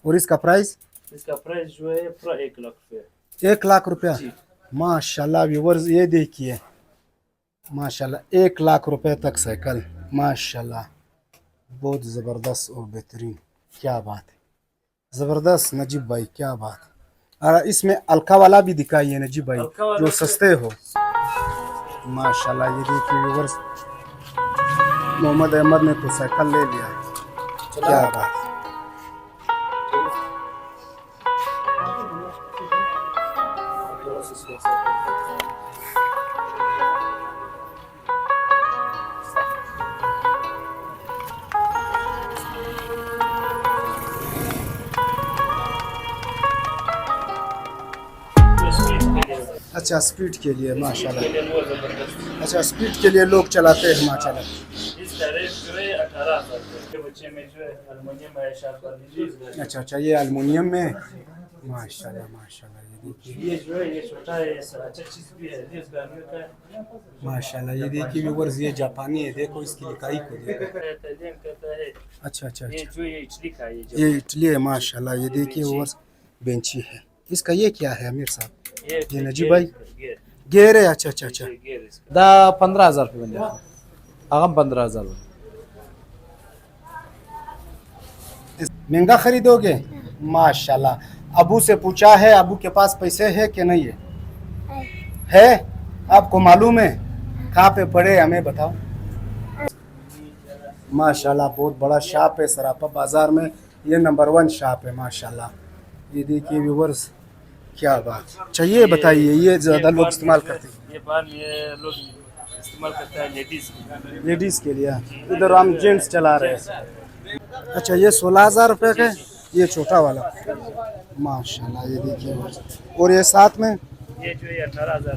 और इसका प्राइस? इसका प्राइस जो है पूरा 1 लाख रुपए। 1 लाख रुपया? माशाल्लाह व्यूवर्स, ये देखिए माशाल्लाह 1 लाख रुपए तक साइकिल। माशाल्लाह बहुत ज़बरदस्त और बेहतरीन। क्या बात है, ज़बरदस्त नजीब भाई, क्या बात है। और इसमें अलका वाला भी दिखाइए नजीब भाई, जो सस्ते हो। माशाल्लाह ये देखिए व्यूवर्स, मोहम्मद अहमद ने तो साइकिल ले लिया है। क्या बात है। अच्छा स्पीड के लिए माशाल्लाह। अच्छा स्पीड के लिए लोग चलाते हैं माशाल्लाह। इसका रेट जो है 18,000 बच्चे में जो है एल्युमिनियम है शार्प वाली। अच्छा ये एल्युमिनियम में माशाल्लाह माशाल्लाह। ये देखिए ये जो है ये छोटा है, अच्छा चीज भी है, इस गाड़ी का माशाल्लाह। ये देखिए व्यूअर्स, ये जापानी है, देखो इसकी लिखाई को देखो। इटालियन कहता है। अच्छा ये जो ये इटली का है, ये इटली है माशाल्लाह। ये देखिए व्यूअर्स, बेंची है। इसका ये क्या है अमीर साहब? ये नजीब भाई गेर है। अच्छा दा 15,000 रुपये बन आगम 15,000 महंगा खरीदोगे माशाल्लाह। अबू से पूछा है, अबू के पास पैसे है कि नहीं है? आपको मालूम है? कहाँ पे पड़े हमें बताओ। माशाल्लाह बहुत बड़ा शॉप है सराफा बाजार में, ये नंबर 1 शॉप है माशाल्लाह। ये देखिए व्यूवर्स, क्या बात चाहिए बताइए। ये ज़्यादा लोग इस्तेमाल करते हैं, ये बाल ये लोग इस्तेमाल करता है लेडीज़ के लिए। इधर हम जेंट्स चला रहे हैं। अच्छा ये 16,000 रुपये का है, ये छोटा वाला माशाल्लाह। ये देखिए, और ये साथ में ये जो है 18,000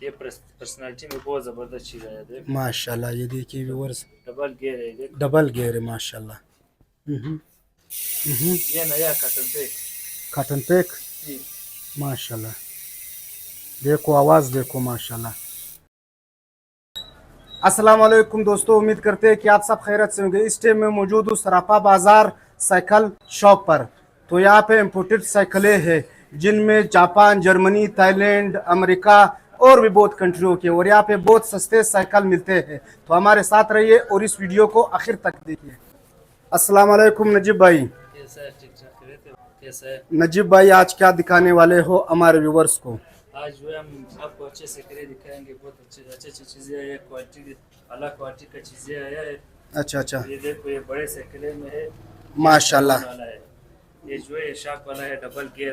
ये पर्सनालिटी में बहुत ज़बरदस्त चीज़ है माशाल्लाह। ये देखिए व्यूअर्स, डबल गियर है, डबल गियर है माशाल्लाह। ये नया कॉटन पैक माशाल्लाह। देखो आवाज़ देखो माशाल्लाह। अस्सलाम वालेकुम दोस्तों, उम्मीद करते हैं कि आप सब खैरियत से होंगे। इस टाइम में मौजूद हूँ सराफा बाज़ार साइकिल शॉप पर। तो यहाँ पे इम्पोर्टेड साइकिलें हैं, जिनमें जापान, जर्मनी, थाईलैंड, अमेरिका और भी बहुत कंट्रियों के, और यहाँ पे बहुत सस्ते साइकिल मिलते हैं। तो हमारे साथ रहिए और इस वीडियो को आखिर तक देखिए। अस्सलाम वालेकुम नजीब भाई। नजीब भाई आज क्या दिखाने वाले हो हमारे व्यूवर्स को? आज जो है हम आपको अच्छे से करे दिखाएंगे, बहुत अच्छी चीज़ें है, क्वालिटी अलग क्वालिटी का चीज़ें है। अच्छा ये देखो, ये बड़े साइकिल में है माशाल्लाह। ये जो है शार्प वाला है, double gear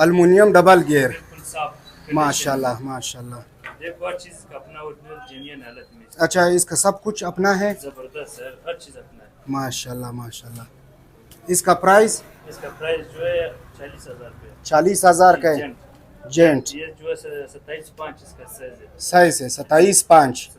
aluminium double gear साफ माशाल्लाह माशाल्लाह। देखो हर चीज़ का अपना ओरिजिनल जेन्युइन हालत में। अच्छा इसका सब कुछ अपना है, जबरदस्त सर, हर चीज़ अपना है माशाल्लाह माशाल्लाह। इसका प्राइस जो है 40,000 रुपये। 40,000 का है जेंट। ये जो है 27.5 इसका साइज है 27.5।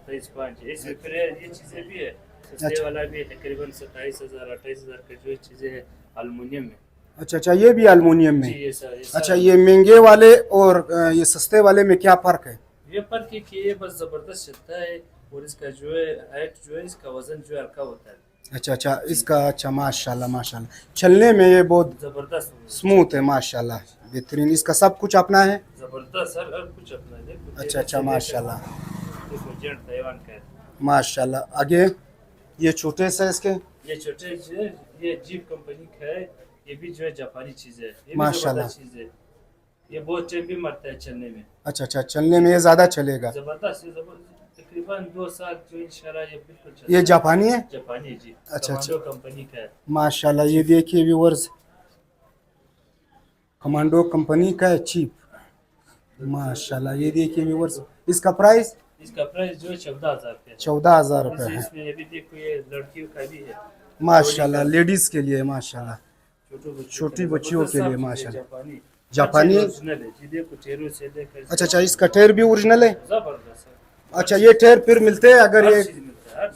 इसमें फिर ये चीज़ें भी है, सस्ते वाला भी है, तकरीबन 27,000 28,000 का जो चीज़ें है एल्युमिनियम में। अच्छा ये भी एल्युमिनियम में। ये सर, अच्छा ये महंगे वाले और ये सस्ते वाले में क्या फ़र्क है? ये फ़र्क है कि ये बस ज़बरदस्त चलता है, और इसका जो है हाइट जो है, इसका वजन जो है हल्का होता है। अच्छा इसका अच्छा माशाल्लाह माशाल्लाह, चलने में ये बहुत ज़बरदस्त स्मूथ है माशाल्लाह, बेहतरीन। इसका सब कुछ अपना है, ज़बरदस्त सर, हर कुछ अपना है। अच्छा माशाल्लाह देखो जेंट ताइवान का है माशाल्लाह। आगे ये छोटे साइज के, ये छोटे जो है ये जीप कंपनी का है, ये भी जो है जापानी चीज़ है, ये माशाल्लाह चीज़ है। ये बहुत टाइम भी मरता है चलने में। अच्छा चलने में ये ज़्यादा चलेगा। ज़बरदस्त तकरीबन 2 साल जो इंशाल्लाह ये बिल्कुल चलता है। ये जापानी है? जापानी जी, अच्छा कंपनी का है माशाल्लाह। ये देखिए व्यूअर्स, कमांडो कंपनी का है, चीप माशाल्लाह। ये देखिए व्यूअर्स, इसका प्राइस जो है 14,000 रुपये। 14,000 रुपये है। इसमें ये भी देखो, ये लड़कियों का भी है माशाल्लाह, लेडीज के लिए माशाल्लाह, छोटी बच्चियों के लिए माशाल्लाह। जापानी अच्छा इसका टायर भी ओरिजिनल है। जबरदस्त। अच्छा ये टायर फिर मिलते हैं अगर ये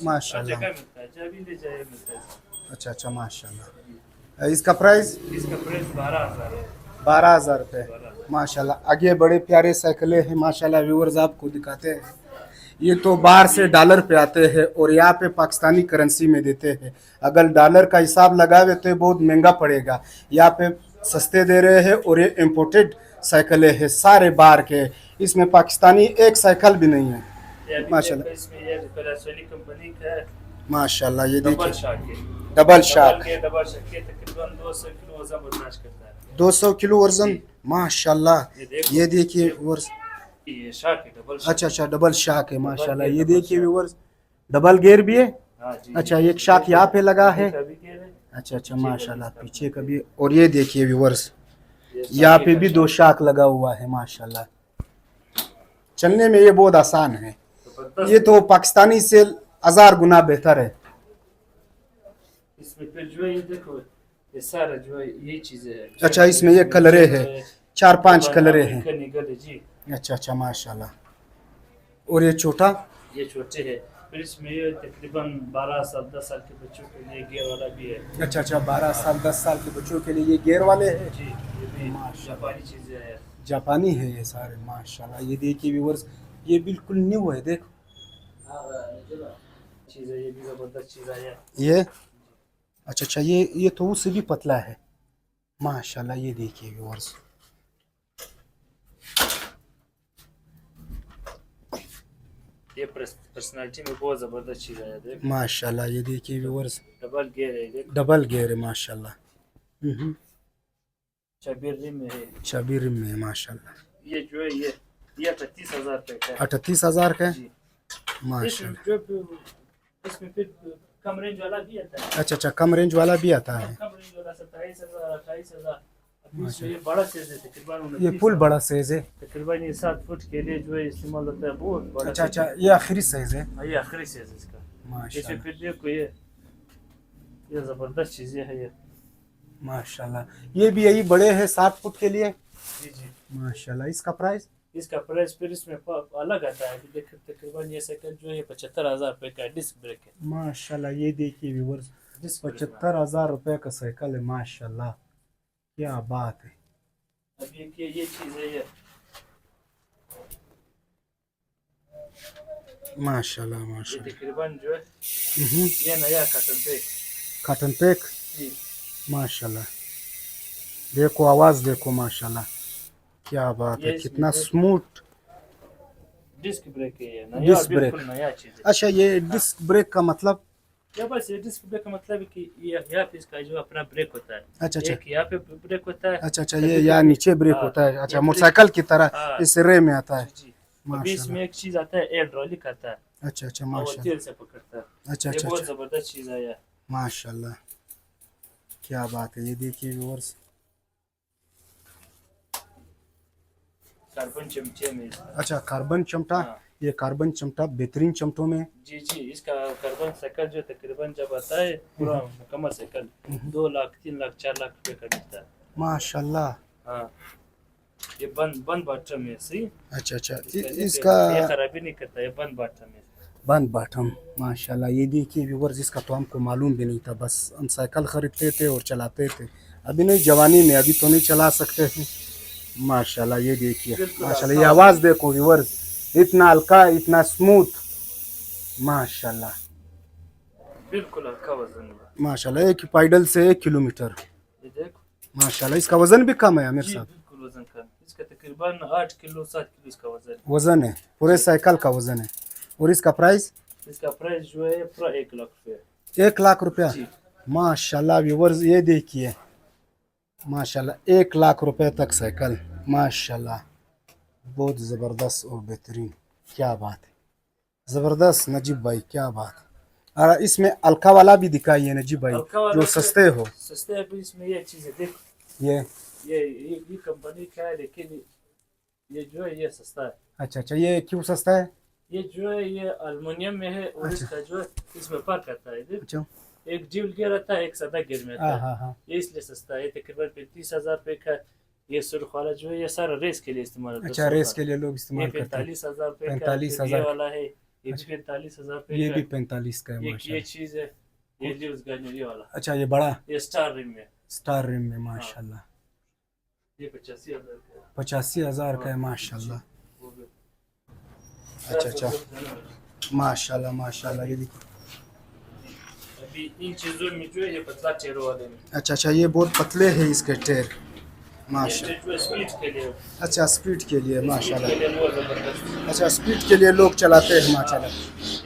माशाल्लाह। अच्छा माशाल्लाह। इसका प्राइस 12,000 रुपये माशाल्लाह। आगे बड़े प्यारे साइकिलें हैं माशाल्लाह, व्यूअर्स आपको दिखाते हैं। ये तो बाहर से डॉलर पे आते हैं और यहाँ पे पाकिस्तानी करेंसी में देते हैं। अगर डॉलर का हिसाब लगावे तो ये बहुत महंगा पड़ेगा। यहाँ पे सस्ते दे रहे हैं और ये इम्पोर्टेड साइकिलें हैं सारे बाहर के। इसमें पाकिस्तानी एक साइकिल भी नहीं है। ये अभी माशाल्लाह। देखो इसमें ये पैनासोनिक कंपनी का है, माशाल्लाह ये डबल देखिए शॉक है। डबल शॉक डबल शॉक के तकरीबन 200 किलो वजन बर्दाश्त करता है। 200 किलो वजन। माशाल्लाह ये देखो, ये देखिए व्यूअर्स। ये शॉक है, डबल शॉक। अच्छा अच्छा डबल शॉक है माशाल्लाह। गेयर, ये डबल देखिए शॉक। व्यूअर्स डबल गियर भी है। हाँ जी। अच्छा एक शॉक यहाँ पे लगा है। अभी के है, अच्छा अच्छा पीछे का माशाल्लाह भी पीछे का भी। और ये देखिए व्यूअर्स ये यहाँ पे का भी शॉक। 2 शाख लगा हुआ है माशाल्लाह। चलने में ये बहुत आसान है। जबरदस्त। ये तो पाकिस्तानी से 1000 गुना बेहतर है। इसमें फिर जो है ये देखो, ये सारा जो है ये चीजें है। अच्छा इसमें ये कलरे है 4-5 कलरे हैं। निकल है जी। अच्छा अच्छा माशाल्लाह। और ये छोटा ये छोटे है। फिर इसमें ये तकरीबन 12 साल 10 साल के बच्चों के लिए गियर वाला भी है अच्छा अच्छा 12 साल 10 साल के बच्चों के लिए ये गियर वाले हैं। जी। ये भी माशाल्लाह। जापानी चीजें है। जापानी है ये सारे माशाल्लाह। ये देखिए व्यूअर्स ये बिल्कुल न्यू है देखो चीजें ये भी जबरदस्त चीज है। ये। अच्छा अच्छा ये तो उससे भी पतला है माशाल्लाह। ये देखिए व्यूअर्स ये पर्सनालिटी में बहुत जबरदस्त चीज है। देख माशाल्लाह। ये देखिए व्यूअर्स डबल गियर है, देख डबल गियर है माशाल्लाह। चबीर रिम में है। छबी रिम में है माशाल्लाह। ये जो है ये 38,000 रुपए का है 38,000 का है जी। माशाल्लाह। इसमें फिर कम रेंज वाला भी आता है। अच्छा अच्छा कम रेंज वाला भी आता है। कम रेंज वाला 27,000 28,000। अभी इसमें ये बड़ा साइज है तकरीबन ये फुल बड़ा साइज है। तकरीबन ये 7 फुट के लिए जो है इस्तेमाल होता है, बहुत बड़ा। अच्छा अच्छा ये आखिरी साइज है हाँ, ये आखिरी साइज है इसका। इसमें माशाल्लाह फिर देखो ये जबरदस्त चीजें है ये। माशाल्लाह। ये भी यही बड़े हैं 60 फुट के लिए जी जी। माशाल्लाह। इसका प्राइस इसका प्राइस फिर इसमें अलग आता है। देखो तकरीबन ये साइकिल जो है 75,000 रुपए का डिस्क ब्रेक है। माशाल्लाह। ये देखिए व्यूअर्स डिस्क ब्रेक। 75,000 रुपए का साइकिल है माशाल्लाह। क्या बात है। अब ये चीज है ये माशाल्लाह माशाल्लाह। तकरीबन जो है ये नया कटन पे कॉटन पैक जी। माशाल्लाह। देखो आवाज देखो माशाल्लाह। क्या बात ये है इसमें कितना जो- स्मूथ डिस्क ब्रेक है ये नया, डिस्क बिल्कुल ब्रेक। नया चीज है। अच्छा ये डिस्क ब्रेक का मतलब या बस ये डिस्क ब्रेक का मतलब है कि ये यहाँ पे इसका जो अपना ब्रेक होता है। अच्छा अच्छा एक यहाँ पे ब्रेक होता है। अच्छा अच्छा ये यहाँ नीचे ब्रेक हाँ, होता है। अच्छा ये मोटरसाइकिल की तरह हाँ। इस रे में आता है जी जी। अभी माशाल्लाह। इसमें एक चीज आता है एयर ड्रॉलिक आता है अच्छा अच्छा और वो माशाल्लाह। तेल से पकड़ता है। अच्छा ये अच्छा बहुत अच्छा जबरदस्त चीज है ये। माशाल्लाह। क्या बात है। ये देखिए व्यूअर्स कार्बन चमचे में इसका। अच्छा कार्बन चमटा। हाँ। ये कार्बन चमटा बेहतरीन चमटों में जी जी। इसका कार्बन साइकिल जो तकरीबन जब आता है पूरा मुकम्मल साइकिल 2 लाख 3 लाख 4 लाख रुपए का मिलता है। माशाल्लाह। हाँ, ये बंद बॉटम है सही। अच्छा अच्छा ये इसका खराबी नहीं करता, ये बंद बॉटम है। बंद बॉटम माशाल्लाह। ये देखिए व्यूअर्स इसका तो हमको मालूम भी नहीं था। बस हम साइकिल खरीदते थे और चलाते थे। अभी नहीं जवानी में अभी तो नहीं चला सकते हैं माशाल्लाह। ये देखिए बिल्कुल माशाल्लाह। ये आसान। आवाज़ देखो व्यूअर्स इतना हल्का इतना स्मूथ माशाल्लाह बिल्कुल हल्का वजन है। माशाल्लाह। एक पैडल से 1 किलोमीटर ये देखो माशाल्लाह। इसका वजन भी कम है आमिर जी, साहब। बिल्कुल वजन कम। इसका तकरीबन 8 किलो 7 किलो इसका वजन। वजन है पूरे साइकिल का वजन है। और इसका प्राइस इसका प्राइस जो है पूरा 1 लाख रुपये 1 लाख रुपया जी। माशाल्लाह। व्यूअर्स ये देखिए माशाल्लाह 1 लाख रुपए तक साइकिल माशाल्लाह। बहुत ज़बरदस्त और बेहतरीन। क्या बात है ज़बरदस्त नजीब भाई क्या बात है। और इसमें अलका वाला भी दिखाइए नजीब भाई हल्का वाला जो सस्ते हो। सस्ते है। इसमें ये चीज है देखो ये ये कंपनी का है, लेकिन ये जो है ये सस्ता है। अच्छा अच्छा ये क्यों सस्ता है। ये जो है ये अल्युमिनियम में है और इसका जो है इसमें फर्क आता है। देख, अच्छा एक ड्यूल गियर आता है, एक सादा गियर में आता हाँ है। हाँ हाँ। ये इसलिए सस्ता है। ये तकरीबन 35,000 रुपए का। ये सुर्ख वाला जो है ये सारा रेस के लिए इस्तेमाल होता है। अच्छा रेस के लिए लोग ये इस्तेमाल करते हैं। 45,000 रुपए का। 45,000 ये वाला है ये भी 45,000 रुपए ये का। भी 45 का है ये माशाल्लाह। चीज है ये ल्यूज गन ये वाला। अच्छा ये बड़ा ये स्टार रिम में स्टार रिम में माशाल्लाह। ये 85,000 का है। 85,000 का है माशाल्लाह। वो भी अच्छा अच्छा, माशाल्लाह माशाल्लाह। ये देखिए, अभी इन चीज़ों में जो है ये पतला टेरो वाले में, अच्छा अच्छा, ये बहुत पतले हैं इसके टेर, ये माशा। जो स्पीड के लिए, अच्छा, स्पीड के लिए स्पीड माशाल्लाह। के लिए बहुत ज़बरदस्त। अच्छा, स्पीड के लिए लोग चलाते हैं माशाल्लाह।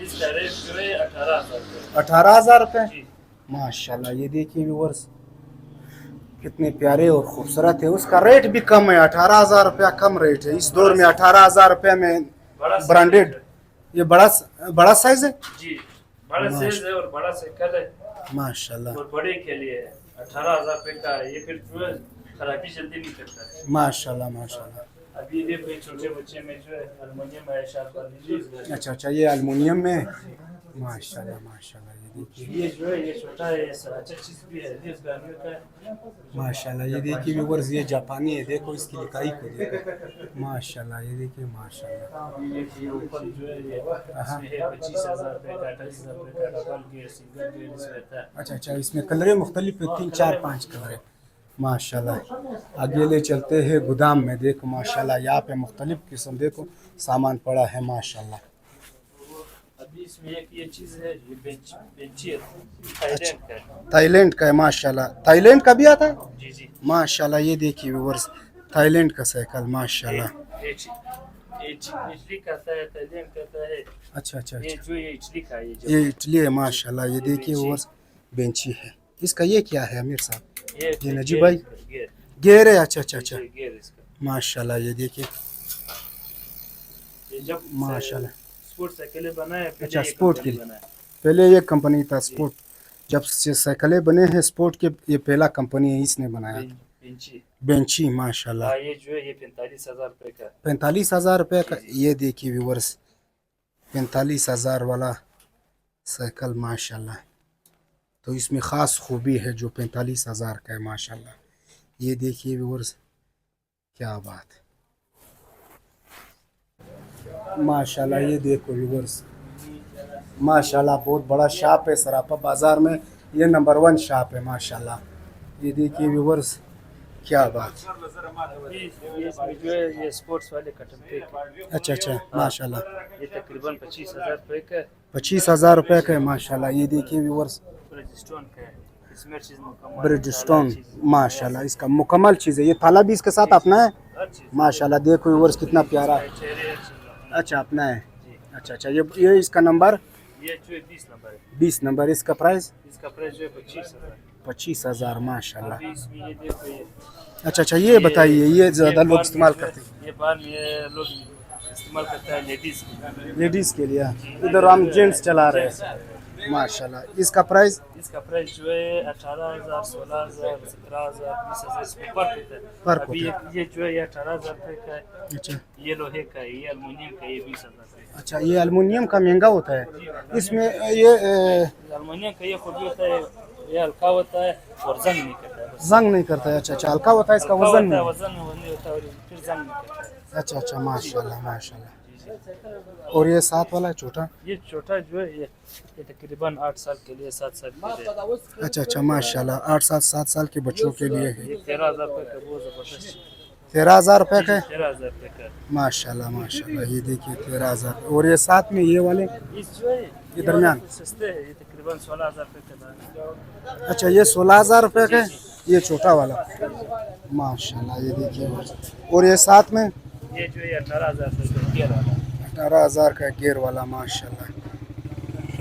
इसका रेट जो है 18,000 रुपये। 18,000 रुपये, जी, माशाल्लाह। ये देखिए व्यूअर्स, कितने प्यारे और खूबसूरत है। उसका रेट भी कम है, 18,000 रुपया कम रेट है इस दौर में। 18,000 रुपये में बड़ा साइज ब्रांडेड, है। ये बड़ा साइज है जी, बड़ा साइज है और बड़ा साइकिल है माशाल्लाह और बड़े के लिए 18,000 रुपये का है। ये फिर जो है खराबी जल्दी नहीं करता है। माशाल्लाह माशाल्लाह। अभी ये कोई छोटे बच्चे में जो है अल्मुनियम है, शार्प वाली अच्छा अच्छा, ये एल्युमिनियम में, माशाल्लाह माशाल्लाह। ये देखिए ये जो है ये छोटा है, ये अच्छा चीज भी है, ये गाड़ियों का है। माशाल्लाह। ये देखिए व्यूअर्स, ये जापानी है, देखो इसकी लिखाई को देखो माशाल्लाह। ये देखिए माशाल्लाह। ये ऊपर जो है ये इसमें है 25,000 रुपये का, 28,000 रुपये का डबल गियर, सिंगल गियर इसमें रहता है। अच्छा अच्छा, इसमें कलर मुख्तलिफ है, 3 4 5 कलर है माशाल्लाह। आगे ले चलते हैं गोदाम में, देखो माशाल्लाह, यहाँ पे मुख्तलिफ किस्म देखो सामान पड़ा है माशाल्लाह। अभी इसमें एक ये चीज है, ये बेंची है, थाईलैंड का है। थाईलैंड का है माशाल्लाह। थाईलैंड का भी आता है जी जी, माशाल्लाह। ये देखिए व्यूअर्स, थाईलैंड का साइकिल माशाल्लाह। इटली का आता है, थाईलैंड का आता है। अच्छा अच्छा ये अच्छा, जो ये इटली का है, ये इटली है माशाल्लाह। ये देखिए व्यूअर्स, बेंची है। इसका ये क्या है अमीर साहब? ये नजीब भाई, गियर, गेयर है। अच्छा अच्छा अच्छा, गियर इसका। माशाल्लाह। ये देखिए ये जब माशाल्लाह। स्पोर्ट्स साइकिलें बनाए, अच्छा, स्पोर्ट के लिए पहले ये कंपनी था स्पोर्ट, जब से साइकिलें बने हैं स्पोर्ट के, ये पहला कंपनी है इसने बनाया था। बेंची। बेंची माशाल्लाह। ये जो है ये 45,000 रुपये का है। 45,000 रुपये का। ये देखिए व्यूअर्स, 45,000 वाला साइकिल माशाल्लाह। तो इसमें ख़ास खूबी है जो 45,000 का है माशाल्लाह। ये देखिए व्यूअर्स, क्या बात है माशाल्लाह। ये देखो व्यूअर्स माशाल्लाह, बहुत बड़ा शॉप है सराफा बाज़ार में, ये नंबर 1 शॉप है माशाल्लाह। ये देखिए व्यूअर्स, क्या बात है। ये इसमें जो है ये स्पोर्ट्स वाले कटन पे अच्छा अच्छा माशाल्लाह। ये तकरीबन 25,000 रुपये का है। 25,000 रुपये का है माशाल्लाह। ये देखिए व्यूअर्स, ब्रिजस्टोन का है, इसमें चीज़ मुकम्मल है, ब्रिजस्टोन ताला चीज़, माशाल्लाह। इसका मुकम्मल चीज़ है। ये थाला भी इसके साथ अपना है हर चीज़ माशाल्लाह। देखो व्यूअर्स, कितना प्यारा। ठहरे, हर चीज़। अच्छा, अपना है। जी, अच्छा अच्छा, ये इसका नंबर ये जो है 20 नंबर है। 20 नंबर। इसका प्राइस इसका प्राइस जो है 25,000। 25,000 माशाल्लाह। अभी इसमें ये देखो ये अच्छा अच्छा, ये बताइए, ये ज़्यादा लोग इस्तेमाल करते हैं? ये बार में ये लोग इस्तेमाल करता है लेडीज़ की। लेडीज़ के लिए, इधर हम जेंट्स चला रहे हैं माशाल्लाह। इसका प्राइस इसका प्राइस जो है 18,000, 16,000, 17,000, 20,000 इसमें फर्क होता है। फर्क अभी होता ये जो है ये 18,000 रुपये का है, अच्छा ये लोहे का है, ये एलुमिनियम का है, ये 20,000 का है। अच्छा, ये एल्युमिनियम का महंगा होता है। इसमें ये एलुमिनियम का ये खूबी होता है, ये हल्का होता है और जंग नहीं करता है। बस जंग नहीं करता है। अच्छा अच्छा, हल्का होता है, इसका हल्का वजन होता है, नहीं। वजन नहीं होता है और फिर जंग नहीं करता है। अच्छा अच्छा माशाल्लाह माशाल्लाह। और ये साथ वाला है छोटा? ये छोटा जो है ये तकरीबन 8 साल के लिए, 7 साल के लिए। अच्छा अच्छा माशाल्लाह, 8 7 साल के बच्चों के लिए है। ये 13,000 रुपये का बहुत ज़बरदस्त 13,000 रुपये का है 13,000 रुपये का। माशाल्लाह माशाल्लाह। ये देखिए 13,000। और ये साथ में ये वाले इस जो है ये दरमियान? सस्ते है, ये तकरीबन 16,000 रुपये का दाम है। अच्छा, ये 16,000 रुपये का है, ये छोटा वाला माशाल्लाह। ये देखिए, और ये साथ में ये जो है 18,000 रुपये का गियर वाला। 18,000 का गियर वाला माशाल्लाह।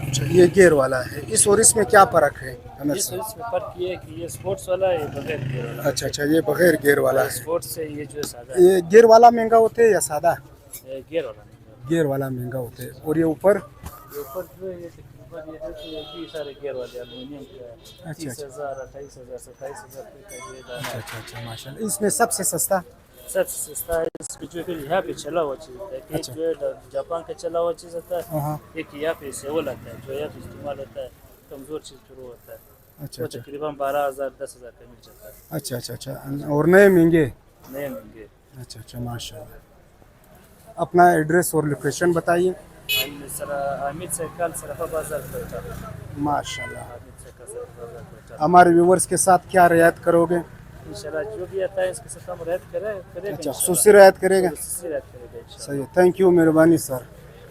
अच्छा, ये गियर वाला है। इस और इसमें क्या फ़र्क है अमीर ये साहब? इसमें फर्क ये है कि ये स्पोर्ट्स वाला है, ये बगैर गियर वाला। अच्छा अच्छा, ये बगैर गियर वाला है। स्पोर्ट्स से ये जो है सादा है, ये गियर वाला महंगा होता है या सादा? ये गियर वाला नहीं है। गियर वाला महंगा होता है। और ये ऊपर? ये ऊपर जो है ये तकरीबन ये है कि ये भी सारे गियर वाले एलुमिनियम का है। अच्छा, 30,000, 28,000, 27,000 रुपये का ये दाम है। अच्छा अच्छा माशाल्लाह। इसमें सबसे सस्ता? सबसे सस्ता है इसमें जो फिर यहाँ पे चला हुआ चीज़ होता है। एक अच्छा। जो है जापान का चला हुआ चीज़ होता है, हाँ एक यहाँ पे सेवल आता है जो यहाँ पे इस्तेमाल होता है, कमज़ोर चीज़ फिर वो होता है। अच्छा वो अच्छा तकरीबन 12,000, 10,000 का मिल जाता है, अच्छा अच्छा अच्छा। और नए महंगे? नए महंगे। अच्छा अच्छा माशाल्लाह। अपना एड्रेस और लोकेशन बताइए। हामिद साइकिल सराफा बाजार कोयटा। माशाल्लाह। हामिद साइकिल सराफा बाजार कोयटा। हमारे व्यूवर्स के साथ क्या रियायत करोगे? इंशाल्लाह जो भी आता है इसके साथ हम रियायत करेंगे अच्छा, खुशी रियायत करेगा। इंशाल्लाह। सही है, थैंक यू, मेहरबानी सर।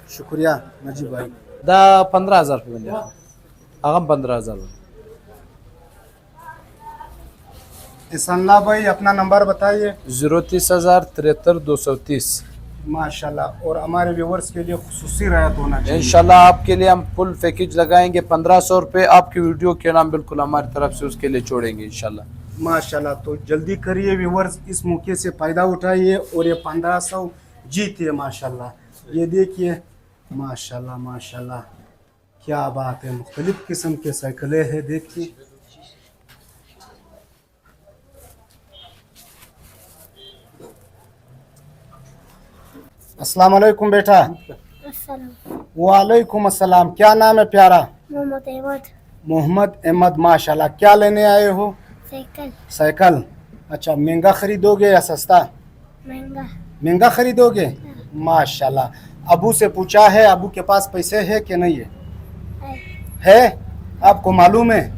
शुक्रिया नजीब भाई। 15,000 रुपये बन जाएगा। अगम 15,000। इसल्ला भाई अपना नंबर बताइए। 030,73,230। माशाल्लाह। और हमारे व्यूवर्स के लिए खुसूसी रायत होना चाहिए इंशाल्लाह आपके लिए हम फुल पैकेज लगाएंगे 1500 रुपये। आपकी वीडियो के नाम बिल्कुल हमारी तरफ से उसके लिए छोड़ेंगे इंशाल्लाह। माशाल्लाह। तो जल्दी करिए व्यूवर्स, इस मौके से फ़ायदा उठाइए और ये 1500 जीतिए माशाल्लाह। ये देखिए माशाल्लाह माशाल्लाह, क्या बात है। मुख्तलिफ किस्म के साइकिलें हैं, देखिए। अस्सलाम वालेकुम बेटा। वालेकुम अस्सलाम। क्या नाम है प्यारा? मोहम्मद अहमद। माशाल्लाह। क्या लेने आए हो? साइकिल। साइकिल। अच्छा, महंगा खरीदोगे या सस्ता? महंगा। महंगा खरीदोगे। माशाल्लाह। अबू से पूछा है, अबू के पास पैसे है कि नहीं है? है। आपको मालूम है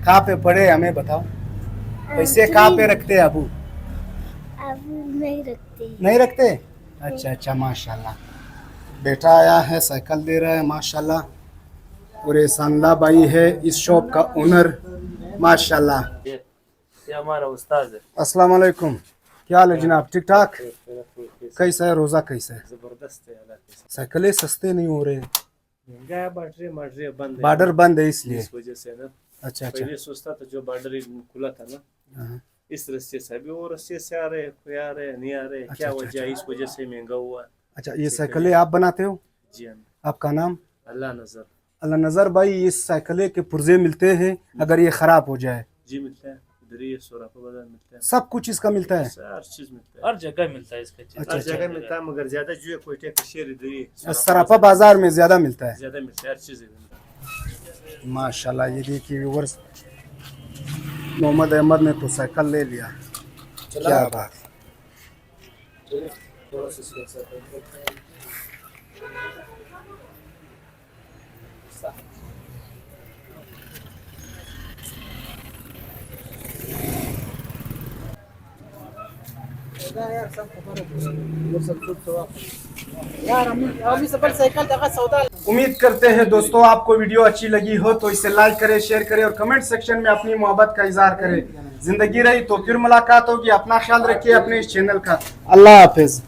कहाँ पे पड़े, हमें बताओ। पैसे कहाँ पे रखते हैं अबू? अबू नहीं रखते। नहीं रखते। अच्छा अच्छा माशाल्लाह। बेटा आया है, साइकिल दे रहा है माशाल्लाह। और ये सांदा भाई है इस शॉप का ओनर माशाल्लाह। ये हमारा उस्ताद है। अस्सलाम वालेकुम। क्या हाल है जनाब? ठीक ठाक। कैसा है रोज़ा, कैसा है? जबरदस्त है। साइकिलें सस्ते नहीं हो रहे, महंगा है, बार्डर बंद है। बॉर्डर बंद है इसलिए। इस वजह से ना। अच्छा अच्छा। पहले सस्ता था, जो बॉर्डर खुला था ना, हाँ। इस रस्ते से अभी वो रस्ते से आ रहे, कोई आ रहे नहीं आ रहे। क्या अच्छा, वजह है? इस वजह से महंगा हुआ। अच्छा, ये साइकिलें आप बनाते हो? जी हाँ। आपका नाम? अल्लाह नजर। अल्लाह नज़र भाई। इस साइकिलें के पुर्जे मिलते हैं अगर ये ख़राब हो जाए? जी मिलता है, इधर ही सोरापा बाजार मिलता है। सब कुछ इसका मिलता है? हर चीज मिलता है, हर जगह मिलता है इसका चीज। अच्छा, हर जगह मिलता है, मगर ज्यादा जो है कोयटे का शेर इधर ही सराफा बाजार में ज़्यादा मिलता है। ज्यादा मिलता है, हर चीज मिलता है। माशाल्लाह। ये देखिए व्यूअर्स, मोहम्मद अहमद ने तो साइकिल ले लिया। क्या बात। उम्मीद करते हैं दोस्तों आपको वीडियो अच्छी लगी हो तो इसे लाइक करें, शेयर करें और कमेंट सेक्शन में अपनी मोहब्बत का इजहार करें। जिंदगी रही तो फिर मुलाकात होगी। अपना ख्याल रखिए अपने इस चैनल का। अल्लाह हाफिज।